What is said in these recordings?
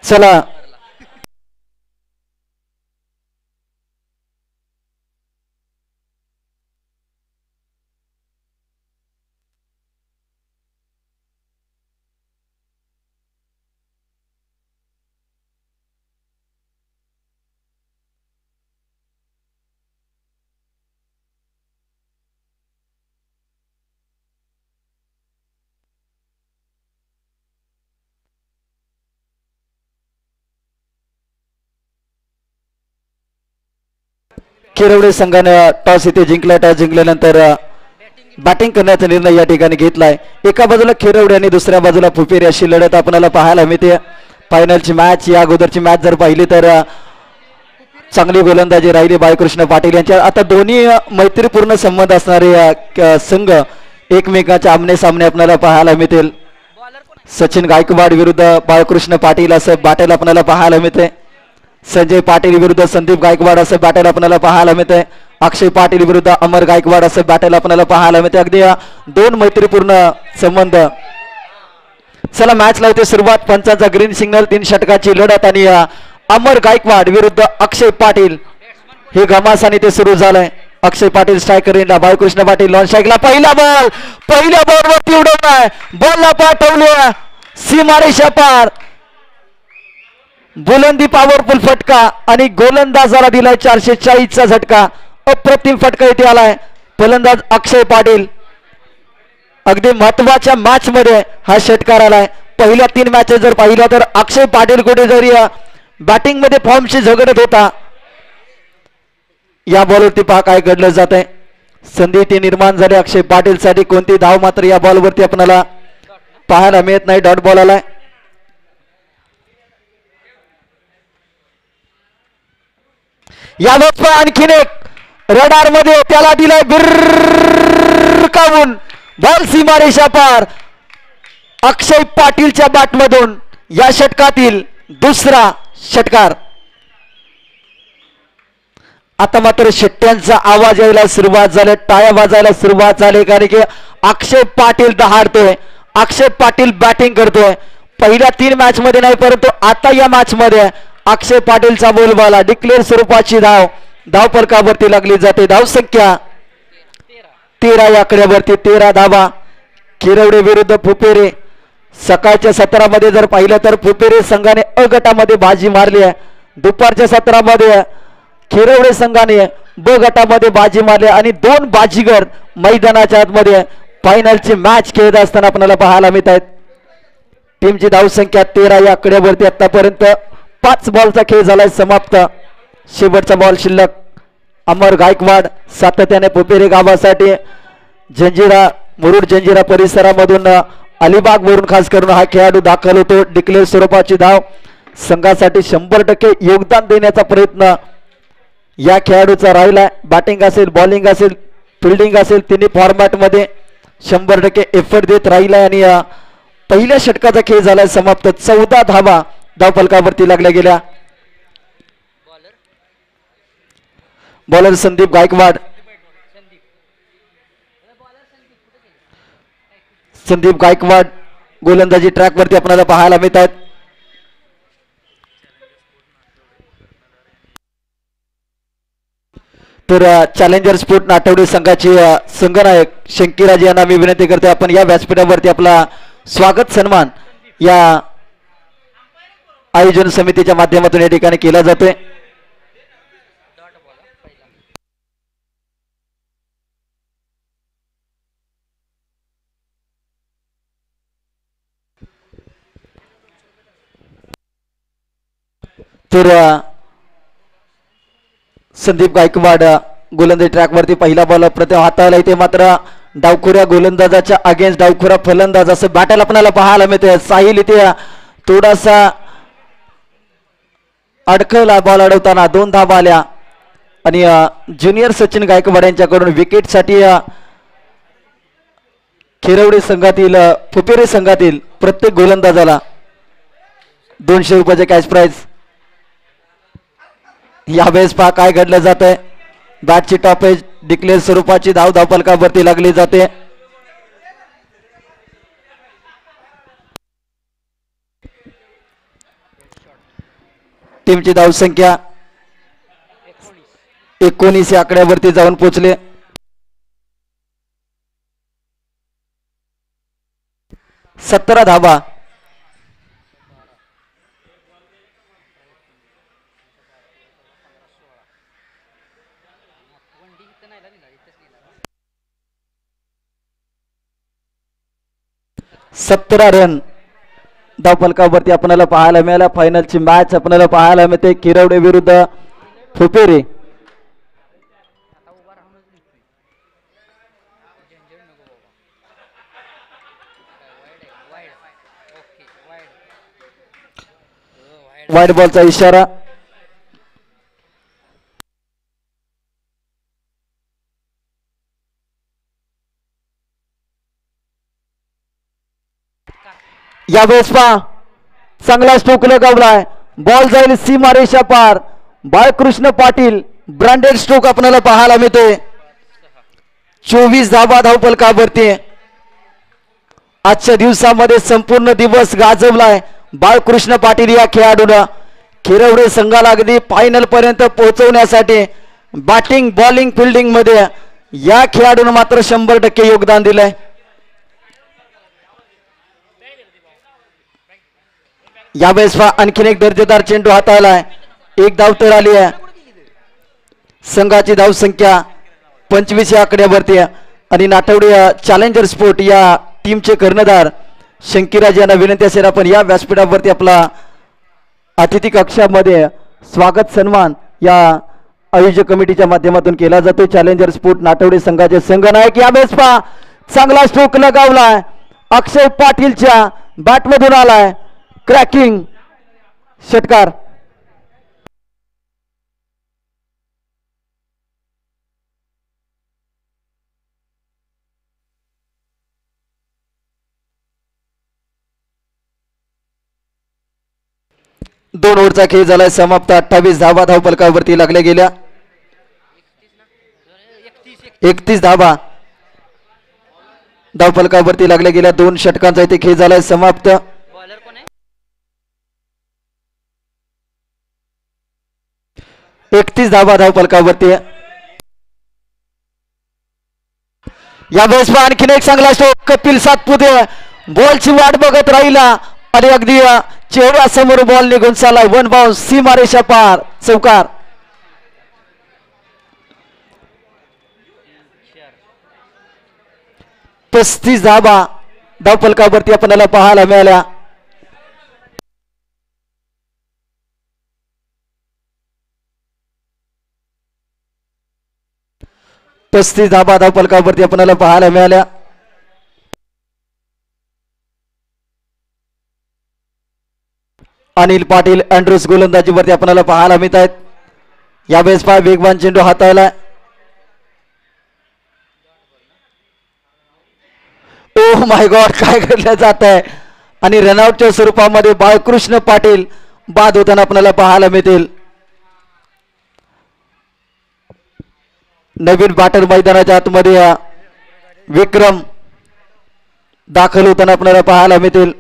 चला खेरवडे संघाने टॉस इथे जिंकला. टॉस जिंकल्यानंतर बॅटिंग करण्याचा निर्णय या ठिकाणी घेतलाय. एका बाजूला खेरवडे आणि दुसऱ्या बाजूला फुपेरी अशी लढत आपल्याला पाहायला मिळते. फायनलची मॅच, या अगोदरची मॅच जर पाहिली तर चांगली गोलंदाजी राहिली बाळकृष्ण पाटील यांच्या. आता दोन्ही मैत्रीपूर्ण संबंध असणारे संघ एकमेकांच्या आमने सामने आपल्याला पाहायला मिळतील. सचिन गायकवाड विरुद्ध बाळकृष्ण पाटील असं बॅटल आपल्याला पाहायला मिळते. संजय पाटील विरुद्ध संदीप गायकवाड असं बॅटल आपल्याला पाहायला मिळते. अक्षय पाटील विरुद्ध अमर गायकवाड असं बॅटल आपल्याला पाहायला मिळते. अगदी दोन मैत्रीपूर्ण संबंध. चला मॅचला होते सुरुवात. पंचांचा ग्रीन सिग्नल. 3 षटकाची लढत आणि अमर गायकवाड विरुद्ध अक्षय पाटील हे घमासाने ते सुरू झालंय. अक्षय पाटील स्ट्रायकर इनला, बाळकृष्ण पाटील लॉन स्ट्राईकला. पहिल्या बॉलवरती उडवलाय, बॉलला पाठवलं सीमारेषा पार. बुलंदी पॉवरफुल फटका आणि गोलंदाजाला दिलाय 440चा झटका. अप्रतिम फटका इथे आलाय. फलंदाज अक्षय पाटील. अगदी महत्वाच्या मॅच मध्ये हा षटकार आलाय. पहिल्या 3 मॅचेस जर पाहिल्या तर अक्षय पाटील कुठेतरी बॅटिंग मध्ये फॉर्मशी झगडत होता. या बॉलवरती पहा काय घडलं जात आहे. संधी ती निर्माण झाली अक्षय पाटील साठी. कोणती धाव मात्र या बॉलवरती आपल्याला पाहायला मिळत नाही. डॉट बॉल आलाय. यावर आणखीन एक रडार मध्ये त्याला दिलाय बिरकावून. बॉल सीमारेषा पार. अक्षय पाटीलच्या बॅटमधून या षटकातील दुसरा षटकार. आता मात्र शिट्ट्यांचा आवाज यायला सुरुवात झाली, टाळ्या वाजायला सुरुवात झाली. कारण की अक्षय पाटील दहाडतोय, अक्षय पाटील बॅटिंग करतोय. पहिल्या 3 मॅच मध्ये नाही, परंतु आता या मॅच मध्ये अक्षय पाटीलचा बोलबाला. डिक्लेअर स्वरूपाची धाव धावफलकावरती लागली जाते. धाव संख्या 13 या आकड्यावरती. 13 धावा. खेरवडे विरुद्ध फुपेरे. सकाळच्या सत्रामध्ये जर पाहिलं तर फुपेरे संघाने अ गटामध्ये बाजी मारली आहे. दुपारच्या सत्रामध्ये खेरवडे संघाने ब गटामध्ये बाजी मारली आणि 2 बाजीगर मैदानाच्या आतमध्ये फायनलची मॅच खेळत असताना आपल्याला पाहायला मिळत आहेत. टीमची धावसंख्या 13 या आकड्यावरती. आतापर्यंत 5 बॉलचा खेळ झालाय समाप्त. शेवटचा बॉल शिल्लक. अमर गायकवाड सातत्याने फुपेरे गावासाठी जंजिरा, मुरुड जंजिरा परिसरामधून अलिबाग वरून खास करून हा खेळाडू दाखल होतो. डिक्लेअर स्वरूपाची धाव. संघासाठी 100% योगदान देण्याचा प्रयत्न या खेळाडूचा राहिलाय. बॅटिंग असेल, बॉलिंग असेल, फिल्डिंग असेल, तिन्ही फॉर्मॅट मध्ये 100% एफर्ट देत राहिलाय. आणि पहिल्या षटकाचा खेळ झालाय समाप्त. 14 धावा धावफलकावरती लागल्या गेल्या. बॉलर संदीप गायकवाड. संदीप गायकवाड गोलंदाजी ट्रॅक वरती आपल्याला पाहायला मिळत आहेत. तर चॅलेंजर स्पोर्ट नाटवडे संघाचे संघनायक शंकीराज यांना मी विनंती करते, आपण या व्यासपीठावरती आपला स्वागत सन्मान या आयोजन समितीच्या माध्यमातून या ठिकाणी केला जातोय. तर संदीप गायकवाड गोलंदाजी ट्रॅक वरती पहिला बॉल प्रथम हाताळला. इथे मात्र डावखुऱ्या गोलंदाजाच्या अगेन्स्ट डावखुरा फलंदाज असं बॅटल आपल्याला पाहायला मिळते. साहिल इथे थोडासा अडकला बॉल अडवताना. 2 धावा आल्या आणि ज्युनियर सचिन गायकवाड यांच्याकडून विकेटसाठी खेरवडे संघातील फुपेरे संघातील प्रत्येक गोलंदाजाला 200 रुपयाचे कॅश प्राइज. यावेळेस पहा काय घडलं जात आहे. बॅटची टॉपेज. डिक्लेअर स्वरूपाची धाव धावफलकावरती लागली जाते. टीमची धावसंख्या 19 या आकड्यावरती जाऊन पोहोचले. 17 धावा. रन धावफलकावरती आपल्याला पाहायला मिळाला. फायनलची मॅच आपल्याला पाहायला मिळते किरवडे विरुद्ध फुपेरे. वाईड बॉलचा इशारा. यावेळेस पहा चांगला स्ट्रोक लगावलाय. बॉल जाईल सीमारेषा पार. बाळकृष्ण पाटील ब्रँडेड स्ट्रोक आपल्याला पाहायला मिळतोय. 24 धावा धावफलकावरती. आजच्या दिवसामध्ये संपूर्ण दिवस गाजवलाय बाळकृष्ण पाटील या खेळाडूनं. खिरवडे संघाला अगदी फायनल पर्यंत पोहोचवण्यासाठी बॅटिंग बॉलिंग फिल्डिंग मध्ये या खेळाडूनं मात्र 100% योगदान दिलंय. यावेळेस आणखीन एक दर्जेदार चेंडू हाताळलाय. एक धाव तर आली आहे. संघाची धाव संख्या 25 या आकड्यावरती आणि नाटवडे चॅलेंजर स्पोर्ट या टीमचे कर्णधार शंकीराज यांना विनंती असेल आपण या व्यासपीठावरती आपला अतिथी कक्षामध्ये स्वागत सन्मान या आयोजक कमिटीच्या माध्यमातून केला जातो. चॅलेंजर स्पोर्ट नाटवडे संघाचे संघनायक यावेळेस पहा चांगला स्ट्रोक लगावलाय. अक्षय पाटीलच्या बॅटमधून आलाय क्रॅकिंग षटकार. दोन ओव्हरचा खेळ झालाय समाप्त. 28 धावा धावफलकावरती लागल्या गेल्या. 31 धावा धावफलकावरती लागल्या गेल्या. 2 षटकांचा इथे खेळ झालाय समाप्त. 31 धावा धावफलकावरती. यावेळेस आणखीन एक चांगला स्ट्रोक. कपिल सातपुते बॉलची वाट बघत राहिला आणि अगदी चेहऱ्यासमोर बॉल निघून चालला. 1 बाउन्स सीमारेषा पार चौकार. पस्तीस धावा धावफलकावरती आपल्याला पाहायला मिळाल्या. धावा धावफलकावरती आपल्याला पाहायला मिळाल्या. अनिल पाटील अँड्रूस गोलंदाजीवरती आपल्याला पाहायला मिळत आहेत. यावेळेस पहा वेगवान चेंडू हाताळला. ओ माय गॉड काय घडलं जात आहे आणि रनआउटच्या स्वरूपामध्ये बाळकृष्ण पाटील बाद होताना आपल्याला पाहायला मिळतील. नवीन बॅटर मैदानाच्या आतमध्ये विक्रम दाखल होताना आपल्याला पाहायला मिळतील.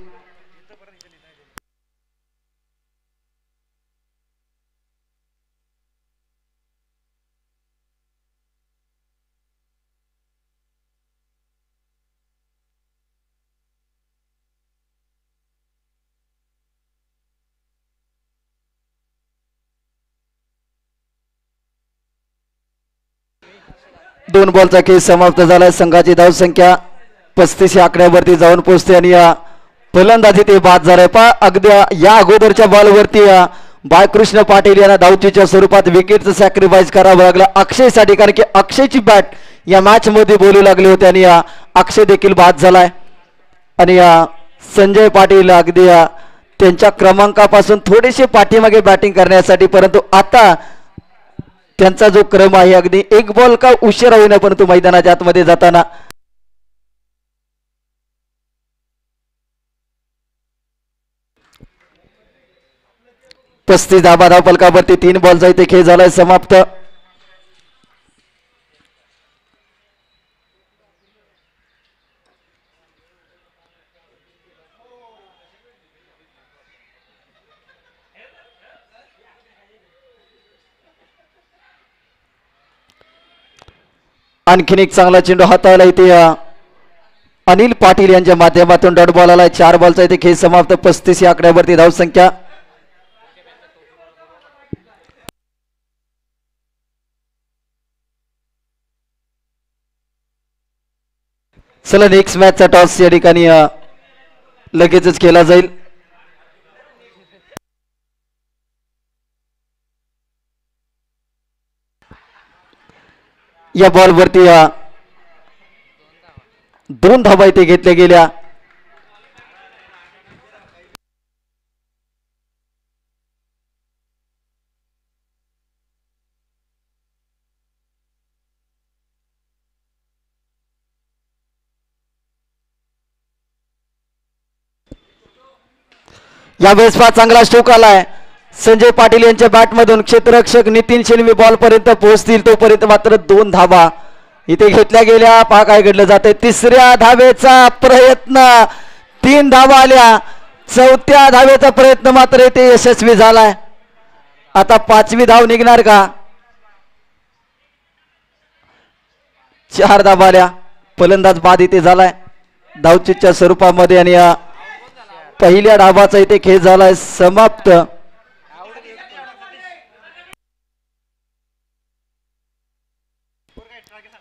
दोन बॉलचा खेळ समाप्त झाला. संघाची धाव संख्या 35 या आकड्यावरती जाऊन पोहोचते आणि या फलंदाजी ते बाद झालाय. पहा अगदी या अगोदरच्या बॉलवरती बाळकृष्ण पाटील यांना धावचीच्या स्वरूपात विकेटचं सॅक्रिफाईस करावं लागलं अक्षयसाठी, कारण की अक्षयची बॅट या मॅच मध्ये बोलू लागली होती आणि अक्षय देखील बाद झालाय. आणि संजय पाटील अगदी त्यांच्या क्रमांकापासून थोडेसे पाठीमागे बॅटिंग करण्यासाठी, परंतु आता त्यांचा जो क्रम आहे अगदी एक बॉल का उशिरा होईना परंतु मैदानाच्या आतमध्ये जाताना पस्तीस धावा धावफलकावरती 3 बॉलचा इथे खेळ झालाय समाप्त. आणखीन एक चांगला चेंडू हाताळला इथे अनिल पाटील यांच्या माध्यमातून डॉट बॉल आलाय. 4 बॉलचा इथे खेळ समाप्त. 35 या आकड्यावरती धावसंख्या. चला नेक्स्ट मॅचचा टॉस या ठिकाणी लगेचच केला जाईल. या बॉलवरती 2 धावा इथे घेतल्या गेल्या. यावेळेस फार चांगला स्ट्रोक आलाय संजय पाटील यांच्या बॅटमधून. क्षेत्ररक्षक नितीन शेलवी बॉल पर्यंत पोहोचतील तोपर्यंत मात्र 2 धावा इथे घेतल्या गेल्या. पहा काय घडलं जाते. 3ऱ्या धावेचा प्रयत्न, 3 धावा आल्या. 4थ्या धावेचा प्रयत्न मात्र इथे यशस्वी झालाय. आता 5वी धाव निघणार का? 4 धावा आल्या. फलंदाज बाद इथे झालाय धावचीच्या स्वरूपामध्ये आणि पहिल्या डावाचा इथे खेळ झालाय समाप्त.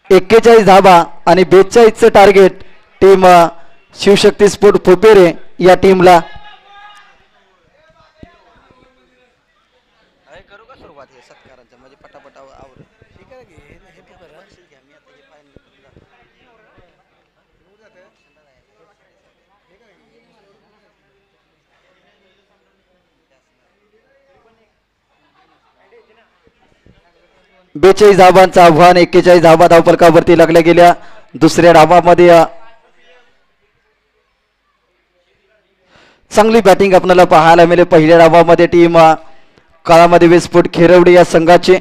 41 धावा आणि 42चं टार्गेट टीम शिवशक्ती स्पोर्ट फुपेरे या टीमला. बेचाळीस धावांचं आव्हान. 41 धावा धावफलकावरती लागल्या गेल्या. दुसऱ्या डावामध्ये चांगली बॅटिंग आपल्याला पाहायला मिळेल. पहिल्या डावामध्ये टीम काळामध्ये विस्फोट खेरवडे या संघाचे.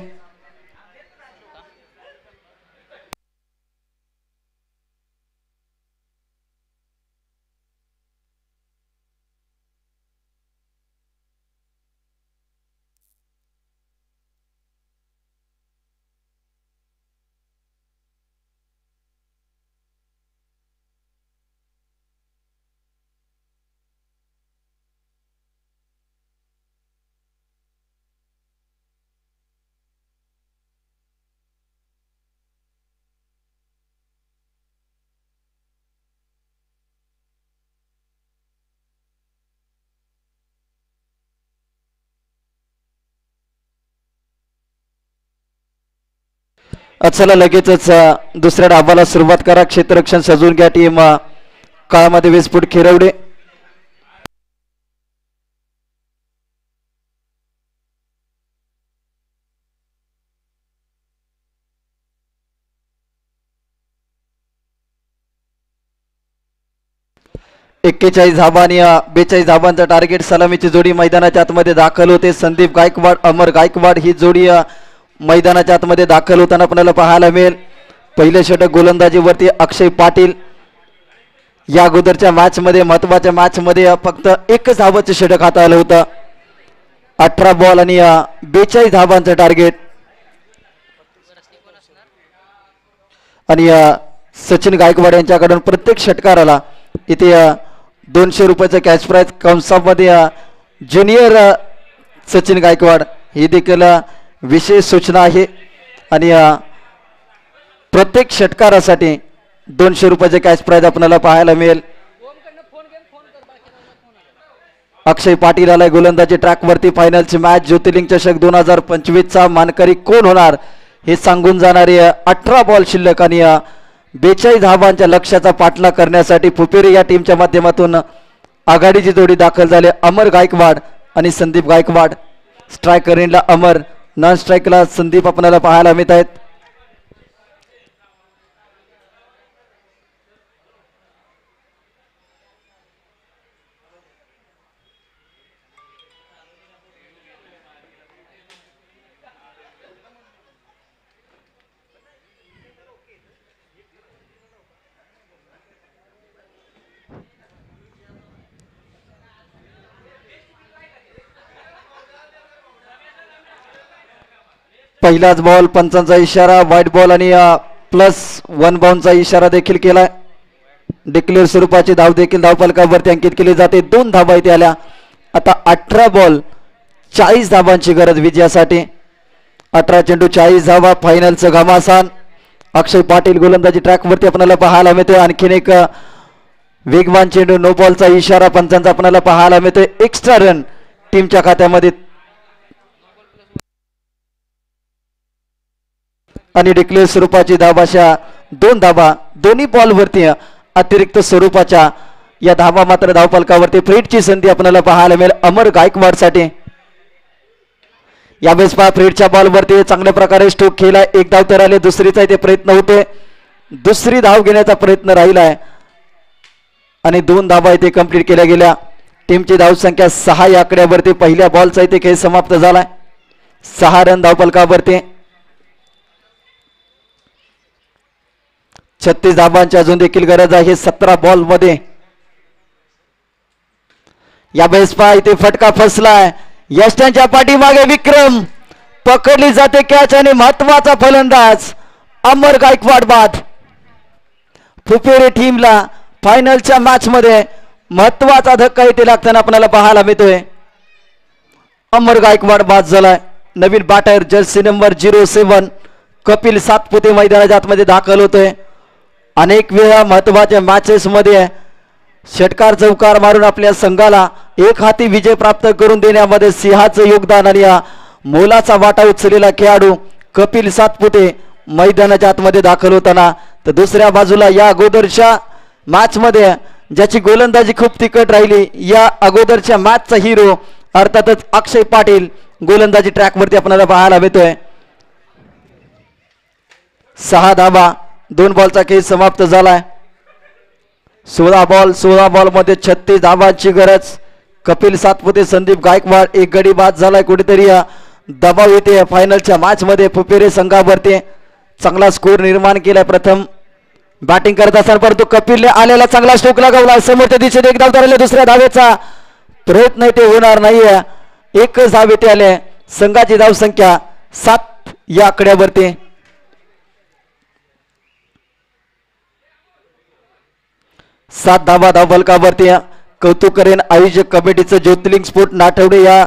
चला लगेचच दुसऱ्या डावाला सुरुवात करा. क्षेत्ररक्षण सजवून घ्या टीम काळामध्ये विस्फोट खेरवडे. एक्केचाळीस धावा आणि 42 धावांचा टार्गेट. सलामीची जोडी मैदानाच्या आतमध्ये दाखल होते. संदीप गायकवाड अमर गायकवाड ही जोडी मैदानाच्या आतमध्ये दाखल होताना आपल्याला पाहायला मिळेल. पहिले षटक गोलंदाजीवरती अक्षय पाटील. या अगोदरच्या मॅच मध्ये महत्वाच्या मॅच मध्ये फक्त 1 धावाचं षटक हाताळलं होतं. 18 बॉल आणि 42 धावांचं टार्गेट. आणि सचिन गायकवाड यांच्याकडून प्रत्येक षटकाराला इथे 200 रुपयाचं कॅश प्राइज. कंसामध्ये ज्युनियर सचिन गायकवाड ही देखील विशेष सूचना आहे. आणि प्रत्येक षटकारासाठी 200 रुपयाचे कॅश प्राइज आपल्याला पाहायला मिळेल. अक्षय पाटील आलाय गोलंदाजी ट्रॅकवरती. फायनलची मॅच ज्योतिर्लिंग चषक 2025चा मानकरी कोण होणार हे सांगून जाणारे 18 बॉल शिल्लक आणि 42 धावांच्या लक्ष्याचा पाठलाग करण्यासाठी फुपेरे या टीमच्या माध्यमातून आघाडीची जोडी दाखल झाली. अमर गायकवाड आणि संदीप गायकवाड. स्ट्रायकर इनला अमर, नॉन स्ट्राईकला संदीप आपल्याला पाहायला मिळत आहेत. पहिलाच बॉल, पंचांचा इशारा, व्हाईट बॉल आणि +1 बाउंडचा इशारा देखील केलाय. डिक्लेअर स्वरूपाची धाव देखील धावफलकावरती अंकित केली जाते. 2 धावा इथे आल्या. आता 18 बॉल 40 धावांची गरज विजयासाठी. 18 चेंडू 40 धावा. फायनलचं घमासान. अक्षय पाटील गोलंदाजी ट्रॅकवरती आपल्याला पाहायला मिळतोय. आणखीन एक वेगवान चेंडू नो बॉलचा इशारा पंचांचा आपल्याला पाहायला मिळतोय. एक्स्ट्रा रन टीमच्या खात्यामध्ये आणि डिक्लेअर स्वरूपाची धाव अशा 2 धावा दोन्ही बॉलवरती अतिरिक्त स्वरूपाच्या या धावा मात्र धावफलकावरती फ्रीडची संधी आपल्याला पाहायला मिळेल अमर गायकवाडसाठी. यावेळेस पहा फ्रीडच्या बॉलवरती चांगल्या प्रकारे स्ट्रोक केला. 1 धाव तर आले. दुसरीचा इथे प्रयत्न होते. दुसरी धाव घेण्याचा प्रयत्न राहिलाय आणि 2 धावा इथे कंप्लीट केल्या गेल्या. टीमची धावसंख्या 6 या आकड्यावरती. पहिल्या बॉलचा इथे खेळ समाप्त झालाय. 6 रन धावफलकावरती. 36 धावांची अजून देखील गरज आहे 17 बॉल मध्ये. यावेळेस पहा इथे फटका फसलाय. यष्ट्यांच्या पाठीमागे विक्रम. पकडली जाते कॅच आणि महत्वाचा फलंदाज अमर गायकवाड बाद. फुफेरे टीमला फायनलच्या मॅच मध्ये महत्वाचा धक्का इथे लागताना आपल्याला पाहायला मिळतोय. अमर गायकवाड बाद झालाय. नवीन batter jersey number 07 Kapil Satpute मैदानाच्या आतमध्ये दाखल होतोय. अनेक वेळा महत्वाच्या मॅचेस मध्ये षटकार चौकार मारून आपल्या संघाला एक हाती विजय प्राप्त करून देण्यामध्ये सिंहाचं योगदान आणि या मोलाचा वाटा उचललेला खेळाडू कपिल सातपुते मैदानाच्या आतमध्ये दाखल होताना. तर दुसऱ्या बाजूला या अगोदरच्या मॅच मध्ये ज्याची गोलंदाजी खूप तिखट राहिली या अगोदरच्या मॅचचा हिरो अर्थातच अक्षय पाटील गोलंदाजी ट्रॅकवरती आपल्याला पाहायला मिळतोय. 6 धावा 2 बॉलचा खेळ समाप्त झालाय. 16 बॉल मध्ये 36 धावांची गरज. कपिल सातपुते संदीप गायकवाड एक गडी बाद झालाय. कुठेतरी दबाव येते फायनलच्या मॅच मध्ये फुफेरे संघावरती. चांगला स्कोर निर्माण केलाय. प्रथम बॅटिंग करत असताना परंतु कपिलने आलेला चांगला स्ट्रोक लगावला. समोरच्या दिशेने 1 धाव धरले. दुसऱ्या धावेचा प्रयत्न इथे होणार नाहीये. 1च धाव इथे आले. संघाची धाव संख्या 7 या आकड्यावरती. 7 धावा धावफलकावरती. कौतुक करेन आयोजक कमिटीचं ज्योतिर्लिंग स्पोर्ट नाठवडे या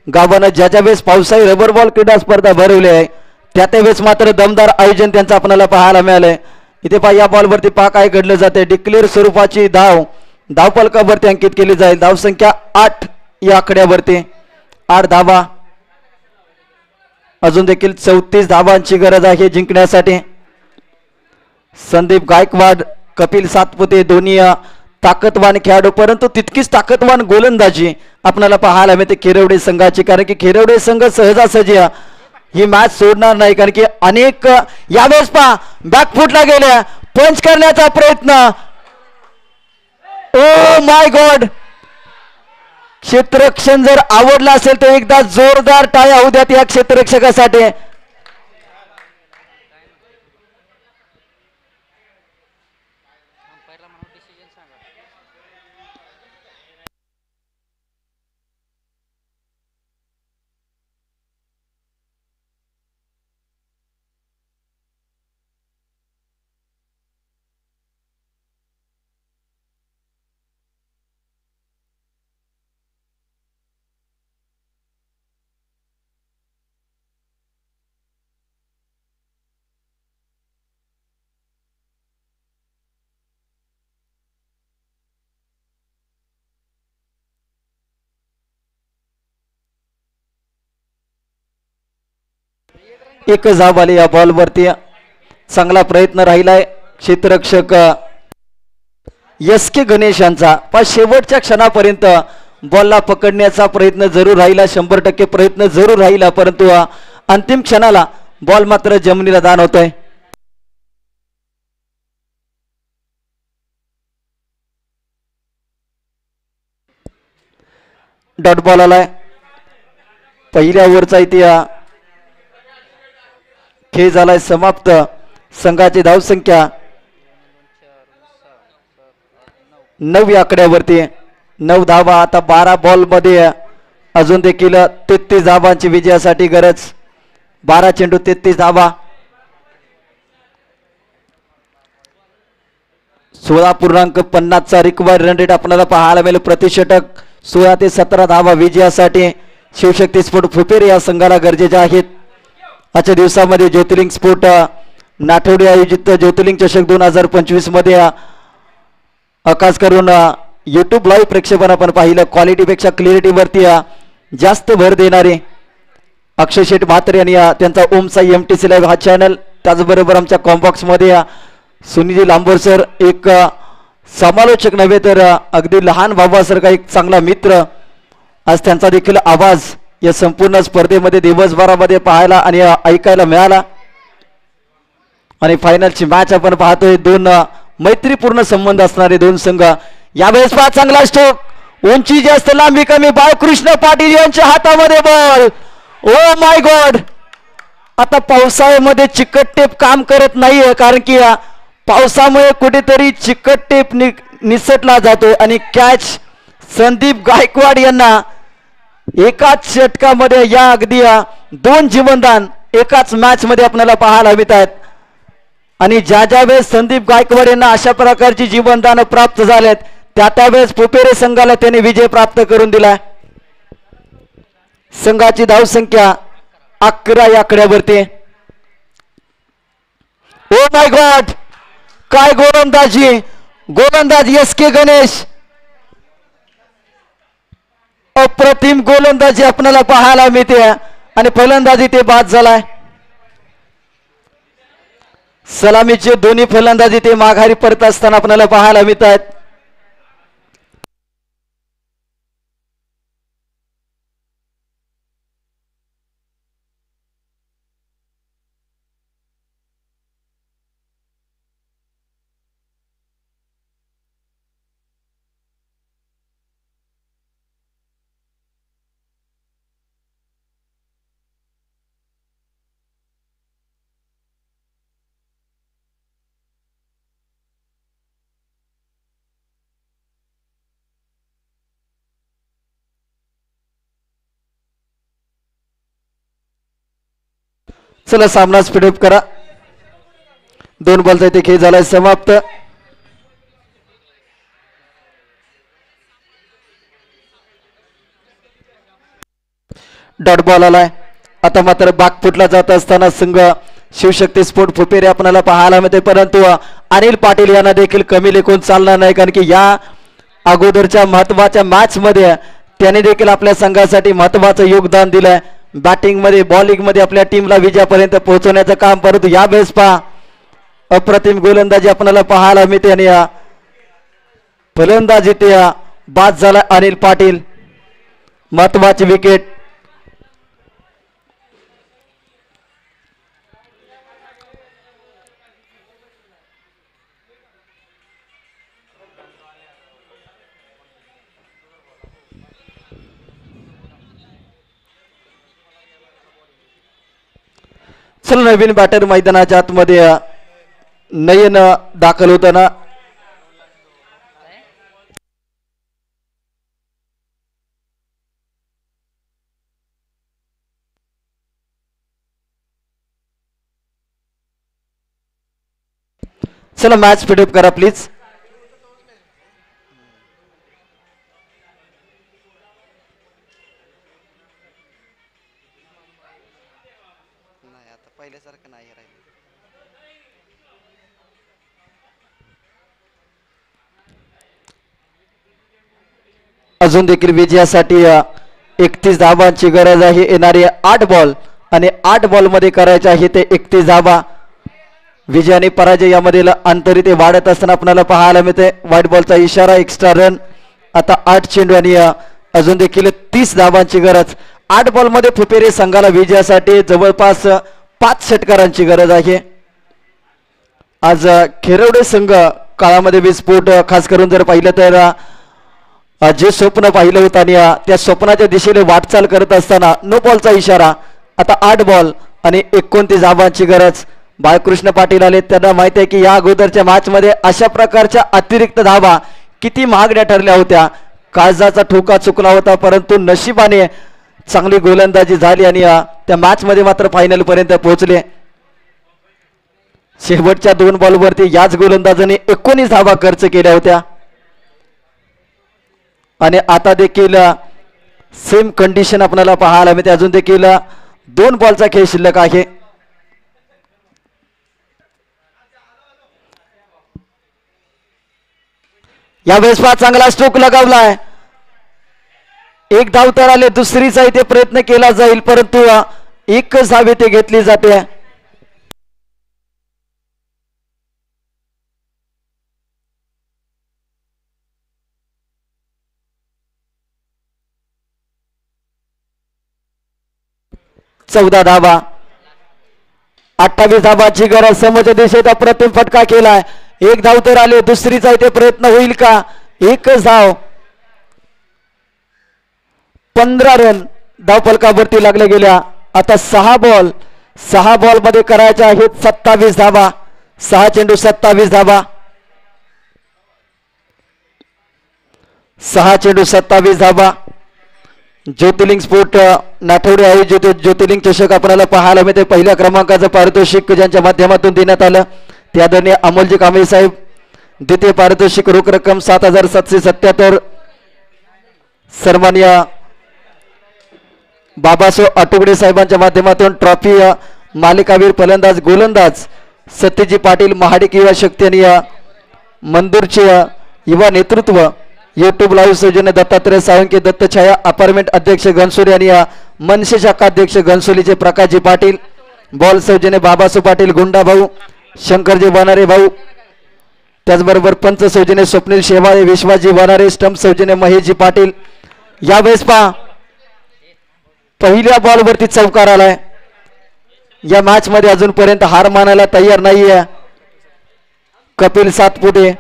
गावानं ज्या वेळेस पावसाळी रबर बॉल क्रीडा स्पर्धा भरवली आहे त्यावेळेस मात्र दमदार आयोजन त्यांचं आपल्याला पाहायला मिळालंय. इथे पहा या बॉलवरती पहा काय घडलं जाते. डिक्लेअर स्वरूपाची धाव धावफलकावरती अंकित केली जाईल. धावसंख्या 8 या आकड्यावरती. 8 धावा. अजून देखील 34 धावांची गरज आहे जिंकण्यासाठी. संदीप गायकवाड कपिल सातपुते दोन्ही ताकदवान खेळाडू परंतु तितकीच ताकदवान गोलंदाजी आपल्याला पाहायला मिळते खेरवडे संघाची. कारण की खेरवडे संघ सहजासहजी ही मॅच सोडणार नाही. कारण की अनेक यावेळेस पहा बॅकफुटला गेल्या. पंच करण्याचा प्रयत्न. Oh my God. क्षेत्ररक्षण जर आवडला असेल तर एकदा जोरदार टाळ्या होऊ द्यात या क्षेत्ररक्षकासाठी. एकच धाव आली या बॉलवरती. चांगला प्रयत्न राहिलाय क्षेत्ररक्षक एस के गणेश यांचा. पण शेवटच्या क्षणापर्यंत बॉलला पकडण्याचा प्रयत्न जरूर राहिला. 100% प्रयत्न जरूर राहिला परंतु अंतिम क्षणाला बॉल मात्र जमिनीला दान होतोय. डॉट बॉल आलाय. पहिल्या ओव्हरचा इथे खेळ झालाय समाप्त. संघाची धावसंख्या 9 या आकड्यावरती. 9 धावा. आता 12 बॉल मध्ये अजून देखील 33 धावांची विजयासाठी गरज. 12 चेंडू 33 धावा. 16.50चा रिक्वायर्ड रन रेट आपल्याला पाहायला मिळेल. प्रतिषटक 16 ते 17 धावा विजयासाठी शिवशक्ती स्पोर्ट फुपेर या संघाला गरजेचे आहेत. आजच्या दिवसामध्ये ज्योतिर्लिंग स्पोर्ट नाठवडे आयोजित ज्योतिर्लिंग चषक 2025 मध्ये खास करून यूट्यूब लाईव्ह प्रक्षेपण आपण पाहिलं. क्वालिटीपेक्षा क्लिअरिटीवरती जास्त भर देणारे अक्षय शेठ म्हात्रे आणि त्यांचा ओम साई MTC लाईव्ह हा चॅनल. त्याचबरोबर आमच्या कॉम्बॉक्समध्ये सुनील लांबोर सर एक समालोचक नव्हे तर अगदी लहान भावासारखा एक चांगला मित्र. आज त्यांचा देखील आवाज या संपूर्ण स्पर्धेमध्ये दिवसभरामध्ये पाहायला आणि ऐकायला मिळाला. आणि फायनलची मॅच आपण पाहतोय. दोन मैत्रीपूर्ण संबंध असणारे दोन संघ. यावेळेस पहा चांगला स्ट्रोक, उंची जास्त लांबी कमी, बाळकृष्ण पाटील यांच्या हातामध्ये बॉल. ओ माय गॉड, आता पावसाळ्यामध्ये चिकट टेप काम करत नाहीये कारण की पावसामुळे कुठेतरी चिकट टेप निसटला जातो आणि कॅच संदीप गायकवाड यांना एकाच षटकामध्ये या अगदी दोन जीवनदान एकाच मॅच मध्ये आपल्याला पाहायला मिळत आहेत. आणि ज्या वेळेस संदीप गायकवाड यांना अशा प्रकारची जीवनदान प्राप्त झालेत त्यावेळेस पुपेरे संघाला त्यांनी विजय प्राप्त करून दिला. संघाची धावसंख्या 11 या आकड्यावरती. ओ माय गॉड, काय गोलंदाजी, गोलंदाज SK गणेश, अप्रतिम गोलंदाजी आपल्याला पाहायला मिळते आणि फलंदाजी ते बाद झालाय. सलामीचे दोन्ही फलंदाजी ते माघारी परत असताना आपल्याला पाहायला मिळत आहेत. चला सामना स्पीडअप करा. 2 बॉलचा इथे खेळ झालाय समाप्त. डॉट बॉल आलाय. आता मात्र बाग फुटला जात असताना संघ शिवशक्ती स्पोर्ट फुपेरे आपल्याला पाहायला मिळते. परंतु अनिल पाटील यांना देखील कमी लेखून चालणार नाही कारण की या अगोदरच्या महत्वाच्या मॅच मध्ये त्याने देखील आपल्या संघासाठी महत्वाचं योगदान दिलंय. बॅटिंग मध्ये बॉलिंग मध्ये आपल्या टीमला विजयापर्यंत पोहोचवण्याचं काम. परंतु यावेळेस पहा अप्रतिम गोलंदाजी आपल्याला पाहायला मिळते आणि फलंदाजी ते बाद झाला अनिल पाटील. महत्वाची विकेट. चला नवीन बॅटर मैदानाच्या आतमध्ये नयन दाखल होताना चला मॅच स्पीडअप करा प्लीज. पहिल्यासारखं नाही राहिलं. अजून देखील विजयासाठी 31 धावांची गरज आहे. येणारे 8 बॉल आणि 8 बॉल मध्ये करायचे आहे ते 31 धावा. विजय आणि पराजय यामध्ये अंतर ते वाढत असताना आपल्याला पाहायला मिळते. व्हाईट बॉलचा इशारा, एक्स्ट्रा रन. आता 8 चेंडू आणि अजून देखील 30 धावांची गरज. 8 बॉल मध्ये फुपेरे संघाला विजयासाठी जवळपास 5 षटकारांची गरज आहे. आज खेरवडे संघ काळामध्ये विस्फोट खास करून जर पाहिलं तर जे स्वप्न पाहिलं होतं आणि त्या स्वप्नाच्या दिशेने वाटचाल करत असताना नो बॉलचा इशारा. आता 8 बॉल आणि 29 धावांची गरज. बाळकृष्ण पाटील आले. त्यांना माहिती आहे की या अगोदरच्या मॅच मध्ये अशा प्रकारच्या अतिरिक्त धावा किती महागड्या ठरल्या होत्या. काळजाचा ठोका चुकला होता परंतु नशिबाने चांगली गोलंदाजी झाली आणि त्या मॅच मध्ये मात्र फायनल पर्यंत पोहोचले. शेवटच्या 2 बॉलवरती याच गोलंदाजाने 19 धावा खर्च केल्या होत्या आणि आता देखील सेम कंडिशन आपल्याला पाहायला मिळते. अजून देखील 2 बॉलचा खेळ शिल्लक आहे. यावेळेस चांगला स्ट्रोक लगावलाय. 1 धाव तर आले. दुसरीचा इथे प्रयत्न केला जाईल परंतु 1 धाव इथे घेतली जाते. चौदा धावा. 28 धावाची गरज. समोरच्या दिशेत अप्रतिम फटका केलाय. 1 धाव तर आले. दुसरीचा इथे प्रयत्न होईल का? 1 धाव. 15 रन धावफलकावरती लागल्या गेल्या. आता 6 बॉल मध्ये करायच्या आहेत 27 धावा. 6 चेंडू 27 धावा. 6 चेंडू 27 धावा. ज्योतिर्लिंग स्पोर्ट नाठवडे आयोजित ज्योतिर्लिंग चषक आपल्याला पाहायला मिळते. पहिल्या क्रमांकाचं पारितोषिक ज्यांच्या माध्यमातून देण्यात आलं ते आदरणीय अमोलजी कांबळे साहेब. द्वितीय पारितोषिक रोख रक्कम 7,777. सन्माननीय बाबासाहेब आटुगडे साहेबांच्या माध्यमातून ट्रॉफी मालिकावीर फलंदाज गोलंदाज सत्यजी पाटील महाडिक युवा शक्ती आणि मंदूरचे युवा नेतृत्व यूट्यूब लाईव्ह सौजन्य दत्तात्रय सावंकी दत्तछाया अपार्टमेंट अध्यक्ष घनसोली आणि मनसे शाखा अध्यक्ष घनसोलीचे प्रकाशजी पाटील. बॉल सौजन्य बाबासाहेब पाटील गुंडा भाऊ शंकरजी वनारे भाऊ. त्याचबरोबर पंच सौजन्य स्वप्नील शेवाळे विश्वासजी वनारे. स्टंप सौजन्य महेशजी पाटील. यावेळेस पहिल्या बॉलवरती चौकार आलाय. या मॅच मध्ये अजूनपर्यंत हार मानायला तयार नाहीये कपिल सातपुते.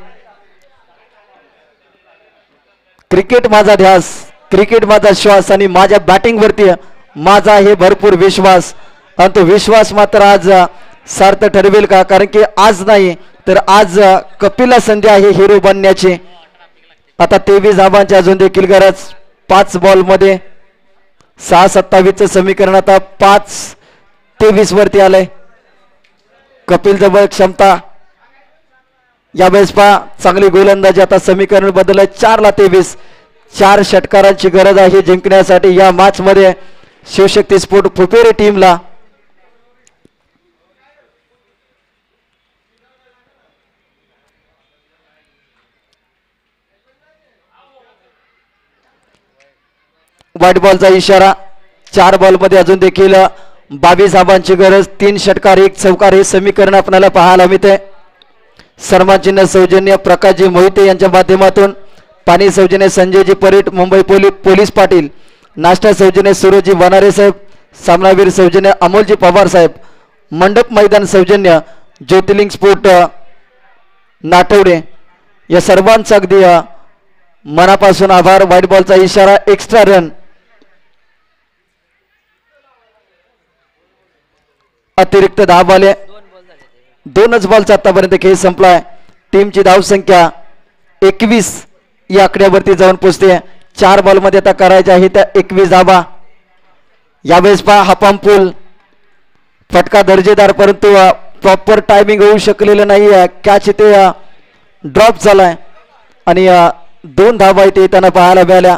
क्रिकेट माझा ध्यास, क्रिकेट माझा श्वास आणि माझ्या बॅटिंग वरती माझा हे भरपूर विश्वास. आणि तो विश्वास मात्र आज सार्थ ठरवेल का? कारण की आज नाही तर आज कपिलला संधी आहे हिरो बनण्याची. आता 23 धावांची अजून देखील गरज. 5 बॉल मध्ये 6-27 समीकरण आता 5-23 वरती आलंय. कपिल जवळ क्षमता. यावेळेस चांगली गोलंदाजी. आता समीकरण बदललंय. 4-23. 4 षटकारांची गरज आहे जिंकण्यासाठी या मॅच मध्ये शिवशक्ती स्पोर्ट फुपेरे टीमला. व्हाईट बॉलचा इशारा. 4 बॉल मध्ये अजून देखील 22 धावांची गरज. 3 षटकार 1 चौकार हे समीकरण आपल्याला पाहायला मिळते. सन्मानचिन्ह सौजन्य प्रकाशजी मोहिते यांच्या माध्यमातून. पाणी सौजन्य संजयजी परेट मुंबई पोलीस पाटील. नाश्ता सौजन्य सुरजी वनारे साहेब. सामनावीर सौजन्य अमोलजी पवार साहेब. मंडप मैदान सौजन्य ज्योतिर्लिंग स्पोर्ट नाठवडे. या सर्वांचा अगदी मनापासून आभार. व्हाईट बॉलचा इशारा. Extra run. अतिरिक्त धाव आले. 2च बॉलचा आतापर्यंत खेळ संपलाय. टीमची धावसंख्या 21 या आकड्यावरती जाऊन पोहोचते. 4 बॉल मध्ये आता करायच्या आहे त्या 21 धावा. यावेळेस हा पंपूल फटका दर्जेदार परंतु प्रॉपर टायमिंग होऊ शकलेलं नाही. कॅच इथे ड्रॉप झालाय आणि 2 धावा इथे येताना पाहायला मिळाल्या.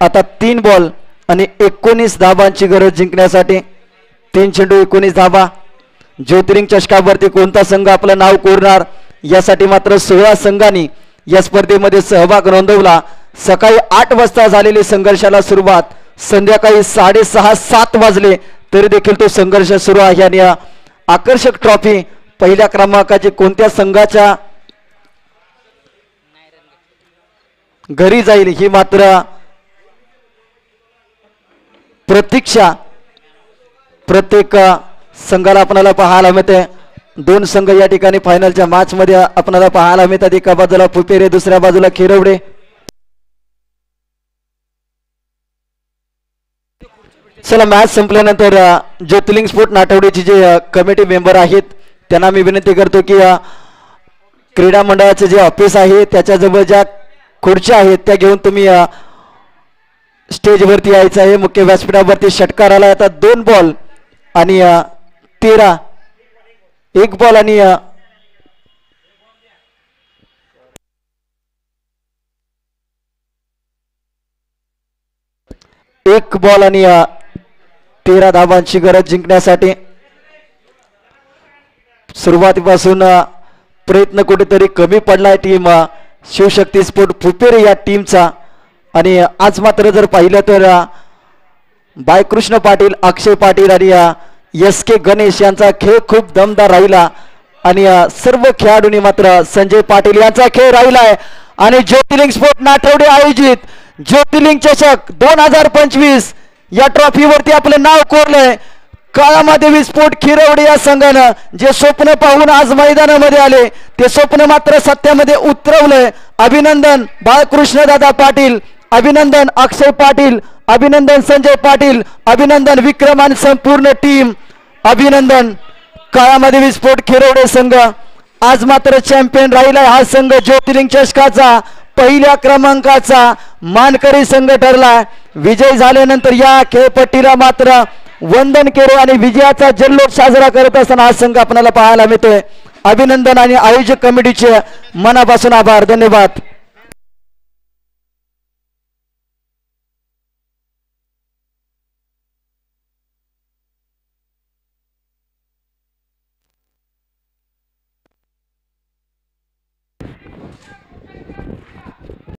आता 3 बॉल आणि 19 धावांची गरज जिंकण्यासाठी. 3 चेंडू 19 धावा. ज्योतिर्लिंग चषकावरती कोणता संघ आपलं नाव कोरणार यासाठी मात्र 16 संघांनी या स्पर्धेमध्ये सहभाग नोंदवला. सकाळी 8 वाजता झालेली संघर्षाला सुरुवात. संध्याकाळी 6:30-7 वाजले तरी देखील तो संघर्ष सुरू आहे. आणि आकर्षक ट्रॉफी पहिल्या क्रमांकाची कोणत्या संघाच्या घरी जाईल ही मात्र प्रतीक्षा प्रत्येक संघाला आपल्याला पाहायला मिळते. 2 संघ या ठिकाणी फायनलच्या मॅच मध्ये आपल्याला पाहायला मिळतात. एका बाजूला फुपेरे दुसऱ्या बाजूला खिरवडे. चला मॅच संपल्यानंतर ज्योतिर्लिंग स्पोर्ट नाठवडेचे जे कमिटी मेंबर आहेत त्यांना मी विनंती करतो की क्रीडा मंडळाचे जे ऑफिस आहे त्याच्याजवळ ज्या खुर्च्या आहेत त्या घेऊन तुम्ही स्टेजवरती यायचं आहे. मुख्य व्यासपीठावरती षटकार आला. आता 2 बॉल आणि 13. 1 बॉल आणि एक बॉल आणि 13 धावांची गरज जिंकण्यासाठी. सुरुवातीपासून प्रयत्न कुठेतरी कमी पडलाय टीम शिवशक्ती स्पोर्ट फुपेरे या टीमचा. आणि आज मात्र जर पाहिलं तर बाळकृष्ण पाटील, अक्षय पाटील आणि एस के गणेश यांचा खेळ खूप दमदार राहिला. आणि सर्व खेळाडूंनी मात्र संजय पाटील यांचा खेळ राहिलाय. आणि ज्योतिर्लिंग स्पोर्ट नाठवडे आयोजित ज्योतिर्लिंग चषक 2025 या ट्रॉफीवरती आपलं नाव कोरलंय. काळामादेवी स्पोर्ट खिरवडे या संघानं जे स्वप्न पाहून आज मैदानामध्ये आले ते स्वप्न मात्र सत्यामध्ये उतरवलंय. अभिनंदन बाळकृष्ण दादा पाटील, अभिनंदन अक्षय पाटील, अभिनंदन संजय पाटील, अभिनंदन विक्रम आणि संपूर्ण टीम. अभिनंदन. काळामादेवी स्पोर्ट खिरवडे संघ आज मात्र चॅम्पियन राहिलाय. हा संघ ज्योतिर्लिंग चषकाचा पहिल्या क्रमांकाचा मानकरी संघ ठरलाय. विजय झाल्यानंतर या खेळपट्टीला मात्र वंदन केले आणि विजयाचा जल्लोष साजरा करत असताना हा संघ आपल्याला पाहायला मिळतोय. अभिनंदन आणि आयोजक कमिटीचे मनापासून आभार. धन्यवाद.